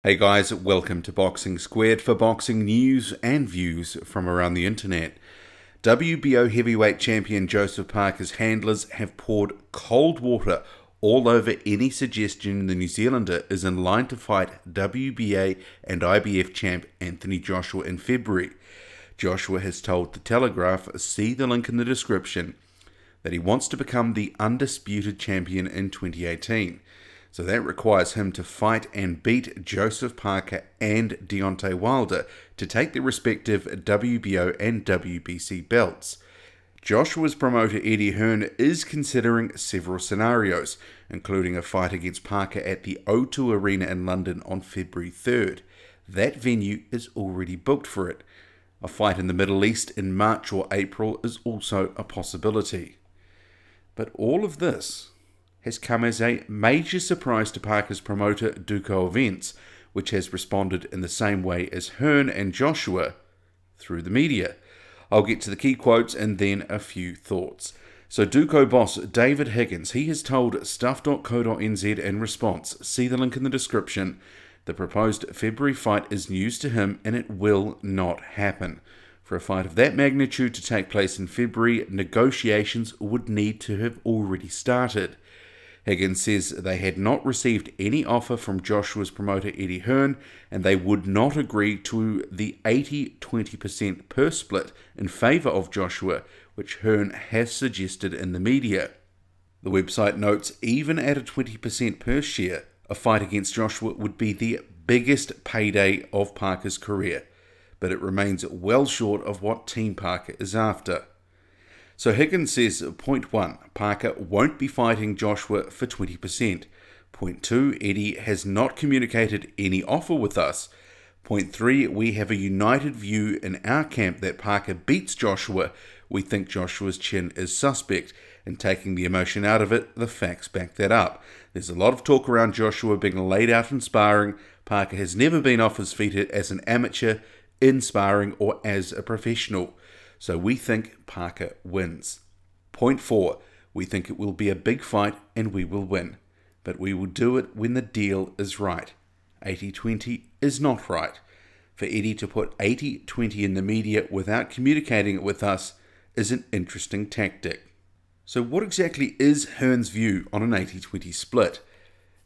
Hey guys, welcome to Boxing Squared for boxing news and views from around the internet. WBO heavyweight champion Joseph Parker's handlers have poured cold water all over any suggestion the New Zealander is in line to fight WBA and IBF champ Anthony Joshua in February. Joshua has told The Telegraph, see the link in the description, that he wants to become the undisputed champion in 2018. So that requires him to fight and beat Joseph Parker and Deontay Wilder to take their respective WBO and WBC belts. Joshua's promoter Eddie Hearn is considering several scenarios, including a fight against Parker at the O2 Arena in London on February 3rd. That venue is already booked for it. A fight in the Middle East in March or April is also a possibility. But all of this has come as a major surprise to Parker's promoter Duco Events, which has responded in the same way as Hearn and Joshua through the media. I'll get to the key quotes and then a few thoughts. So Duco boss David Higgins, he has told stuff.co.nz in response, see the link in the description, the proposed February fight is news to him and it will not happen. For a fight of that magnitude to take place in February, negotiations would need to have already started. Higgins says they had not received any offer from Joshua's promoter Eddie Hearn and they would not agree to the 80-20% purse split in favour of Joshua, which Hearn has suggested in the media. The website notes even at a 20% purse share, a fight against Joshua would be the biggest payday of Parker's career, but it remains well short of what Team Parker is after. So Higgins says, point 1, Parker won't be fighting Joshua for 20%. Point 2, Eddie has not communicated any offer with us. Point 3, we have a united view in our camp that Parker beats Joshua. We think Joshua's chin is suspect. And taking the emotion out of it, the facts back that up. There's a lot of talk around Joshua being laid out in sparring. Parker has never been off his feet as an amateur, in sparring, or as a professional. So we think Parker wins. Point 4, we think it will be a big fight and we will win. But we will do it when the deal is right. 80-20 is not right. For Eddie to put 80-20 in the media without communicating it with us is an interesting tactic. So what exactly is Hearn's view on an 80-20 split?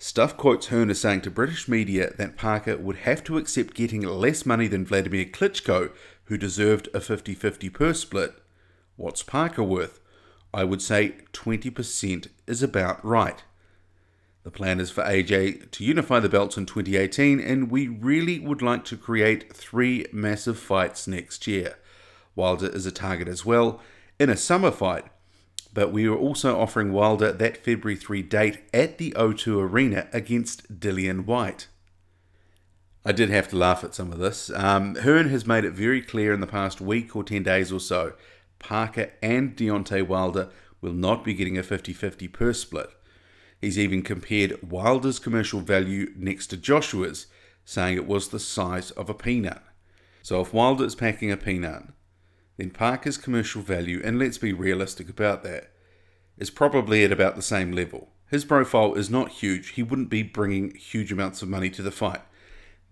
Stuff quotes Hearn as saying to British media that Parker would have to accept getting less money than Vladimir Klitschko, who deserved a 50-50 purse split. What's Parker worth? I would say 20% is about right. The plan is for AJ to unify the belts in 2018, and we really would like to create 3 massive fights next year. Wilder is a target as well, in a summer fight, but we are also offering Wilder that February 3 date at the O2 Arena against Dillian Whyte. I did have to laugh at some of this. Hearn has made it very clear in the past week or 10 days or so, Parker and Deontay Wilder will not be getting a 50-50 purse split. He's even compared Wilder's commercial value next to Joshua's, saying it was the size of a peanut. So if Wilder is packing a peanut, then Parker's commercial value, and let's be realistic about that, is probably at about the same level. His profile is not huge. He wouldn't be bringing huge amounts of money to the fight.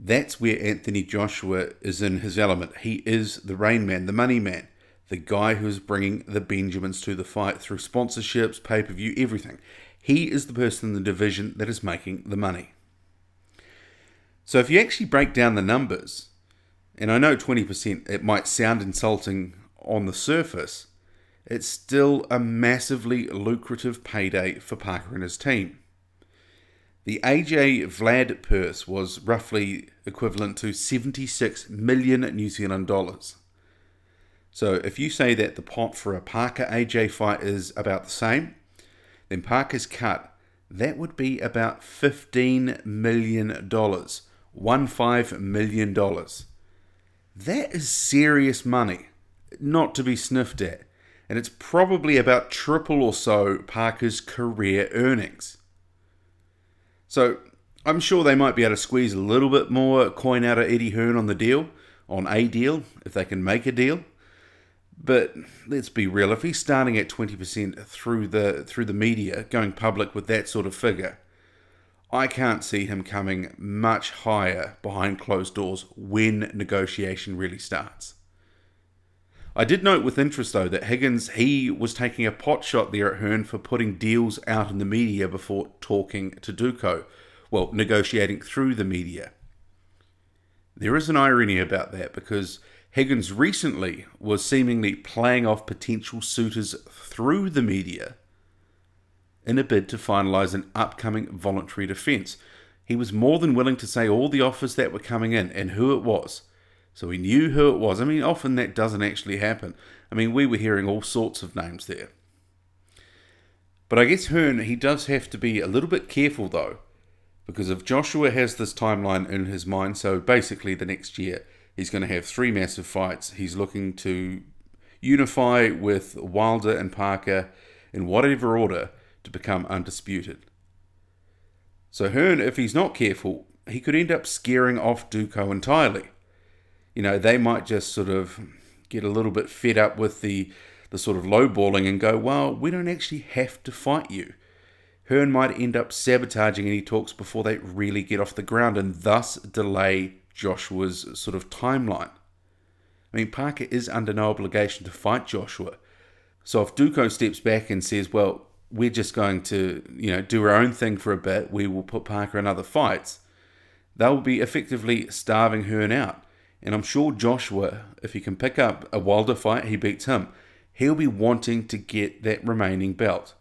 That's where Anthony Joshua is in his element. He is the rain man, the money man, the guy who's bringing the Benjamins to the fight through sponsorships, pay-per-view, everything. He is the person in the division that is making the money. So if you actually break down the numbers, and I know 20%, it might sound insulting on the surface, it's still a massively lucrative payday for Parker and his team. The AJ Vlad purse was roughly equivalent to 76 million New Zealand dollars. So if you say that the pot for a Parker AJ fight is about the same, then Parker's cut, that would be about $15 million. $15 million. That is serious money, not to be sniffed at. And it's probably about triple or so Parker's career earnings. So I'm sure they might be able to squeeze a little bit more coin out of Eddie Hearn on the deal, on a deal, if they can make a deal. But let's be real, if he's starting at 20% through the media, going public with that sort of figure, I can't see him coming much higher behind closed doors when negotiation really starts. I did note with interest, though, that Higgins, he was taking a pot shot there at Hearn for putting deals out in the media before talking to Duco. Well, negotiating through the media. There is an irony about that, because Higgins recently was seemingly playing off potential suitors through the media in a bid to finalise an upcoming voluntary defence. He was more than willing to say all the offers that were coming in and who it was. So we knew who it was. I mean, often that doesn't actually happen. I mean, we were hearing all sorts of names there. But I guess Hearn, he does have to be a little bit careful, though, because if Joshua has this timeline in his mind, so basically the next year he's going to have 3 massive fights. He's looking to unify with Wilder and Parker in whatever order to become undisputed. So Hearn, if he's not careful, he could end up scaring off Duco entirely. You know, they might just sort of get a little bit fed up with the sort of lowballing and go, well, we don't actually have to fight you. Hearn might end up sabotaging any talks before they really get off the ground and thus delay Joshua's sort of timeline. I mean, Parker is under no obligation to fight Joshua. So if Duco steps back and says, well, we're just going to, do our own thing for a bit, we will put Parker in other fights, they'll be effectively starving Hearn out. And I'm sure Joshua, if he can pick up a Wilder fight, he beats him, he'll be wanting to get that remaining belt.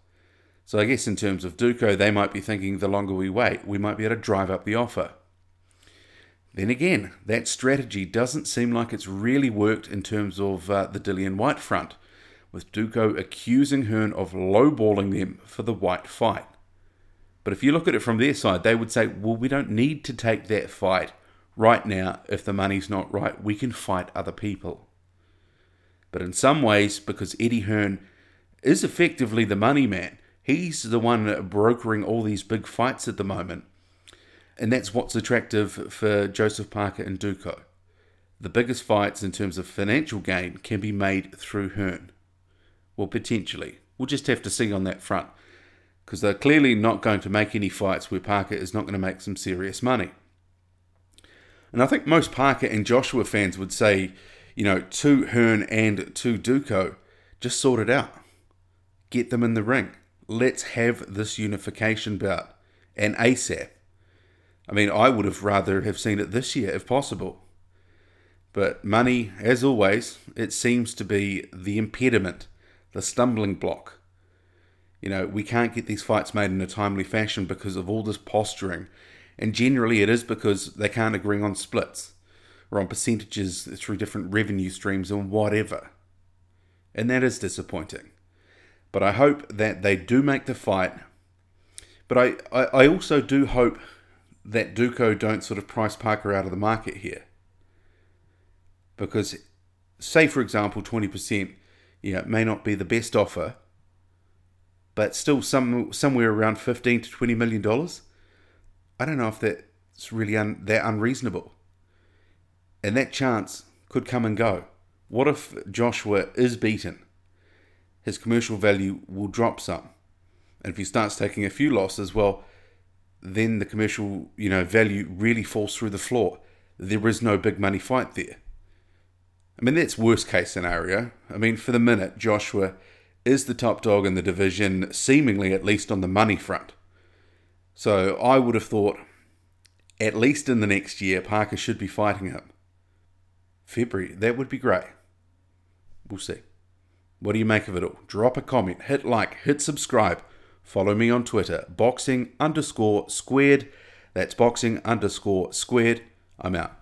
So I guess in terms of Duco, they might be thinking the longer we wait, we might be able to drive up the offer. Then again, that strategy doesn't seem like it's really worked in terms of the Dillian Whyte front, with Duco accusing Hearn of lowballing them for the Whyte fight. But if you look at it from their side, they would say, well, we don't need to take that fight right now. If the money's not right, we can fight other people. But in some ways, because Eddie Hearn is effectively the money man, he's the one brokering all these big fights at the moment. And that's what's attractive for Joseph Parker and Duco. The biggest fights in terms of financial gain can be made through Hearn. Well, potentially. We'll just have to see on that front, because they're clearly not going to make any fights where Parker is not going to make some serious money. And I think most Parker and Joshua fans would say, to Hearn and to Duco, just sort it out. Get them in the ring. Let's have this unification bout. And ASAP. I mean, I would have rather have seen it this year if possible. But money, as always, it seems to be the impediment, the stumbling block. We can't get these fights made in a timely fashion because of all this posturing. And generally it is because they can't agree on splits or on percentages through different revenue streams and whatever. And that is disappointing. But I hope that they do make the fight. But I also do hope that Duco don't sort of price Parker out of the market here. Because, say for example, 20%, may not be the best offer, but still somewhere around $15 to $20 million. I don't know if that's really that unreasonable. And that chance could come and go. What if Joshua is beaten? His commercial value will drop some. And if he starts taking a few losses, well, then the commercial value really falls through the floor. There is no big money fight there. I mean, that's worst case scenario. I mean, for the minute, Joshua is the top dog in the division, seemingly at least on the money front. So I would have thought, at least in the next year, Parker should be fighting him. February, that would be great. We'll see. What do you make of it all? Drop a comment, hit like, hit subscribe. Follow me on Twitter, boxing_squared. That's boxing_squared. I'm out.